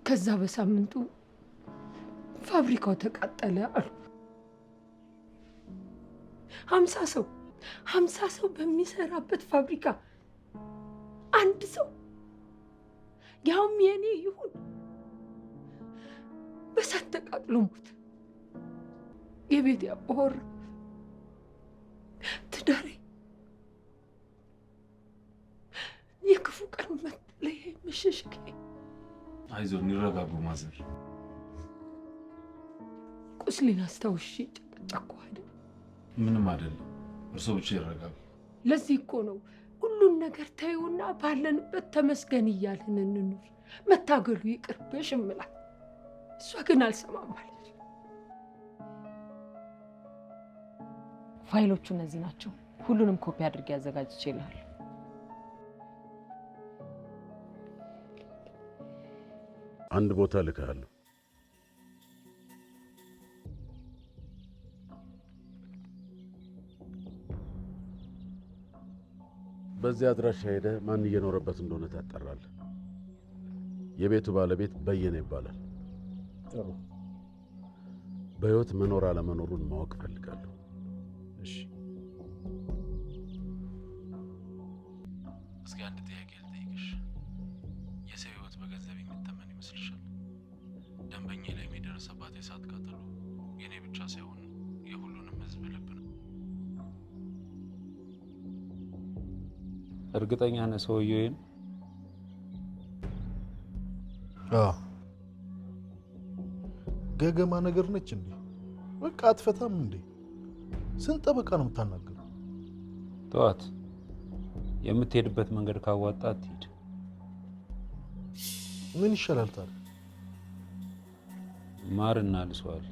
ከዛ በሳምንቱ ፋብሪካው ተቃጠለ አሉ። 50 ሰው በሚሰራበት ፋብሪካ አንድ ሰው ያውም የኔ ይሁን በሳት ተቃጥሎ ሞተ። የቤት ያባወራ ትዳሬ የክፉ ቀን መጠለያ መሸሸጊያ። አይዞን ይረጋጉ ማዘር። ቁስሌን አስታውሼ ጨቀጨቅኩ አይደል? ምንም አይደለም፣ እርሶ ብቻ ይረጋጉ። ለዚህ እኮ ነው ሁሉን ነገር ታዩና ባለንበት ተመስገን እያልን እንኑር፣ መታገሉ ይቅርብሽ እምላት። እሷ ግን አልሰማም አለች። ፋይሎቹ እነዚህ ናቸው። ሁሉንም ኮፒ አድርጌ አዘጋጅቼልሃለሁ። አንድ ቦታ ልካለሁ። በዚህ አድራሻ ሄደህ ማን እየኖረበት እንደሆነ ታጣራለህ። የቤቱ ባለቤት በየነ ይባላል። ጥሩ። በህይወት መኖር አለመኖሩን ማወቅ ፈልጋለሁ። እሺ። እስኪ አንድ ጥያቄ ልጠይቅሽ። የሰው ህይወት በገንዘብ የሚተመን ይመስልሻል? ደንበኛ ላይ የደረሰባት የእሳት ቃጠሎ የኔ ብቻ ሳይሆን የሁሉንም ህዝብ ልብ ነው። እርግጠኛ ነህ ሰውዬው? ገገማ ነገር ነች እንዴ? በቃ አትፈታም እንዴ? ስንት ጠበቃ ነው የምታናገረው? ጠዋት የምትሄድበት መንገድ ካዋጣ አትሄድ። ምን ይሻላል ታዲያ? ማርና ልሷል።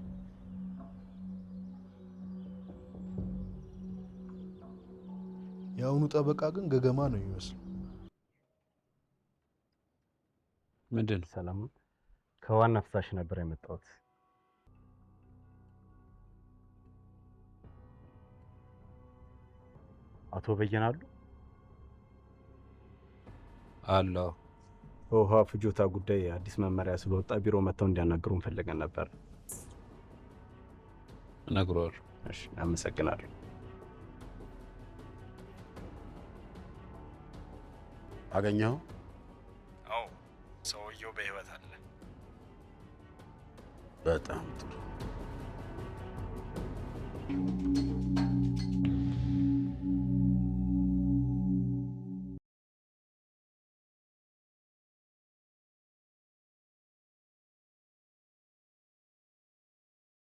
የአሁኑ ጠበቃ ግን ገገማ ነው የሚመስለው። ምንድን ነው? ሰላም፣ ከዋና ፍሳሽ ነበር የመጣሁት። አቶ በየነ አሉ? አላው በውሃ ፍጆታ ጉዳይ አዲስ መመሪያ ስለወጣ ቢሮ መጥተው እንዲያናግሩን ፈልገን ነበር። እነግረዋለሁ። እሺ፣ አመሰግናለሁ። አገኘኸው? አዎ፣ ሰውየው በህይወት አለ። በጣም ጥሩ።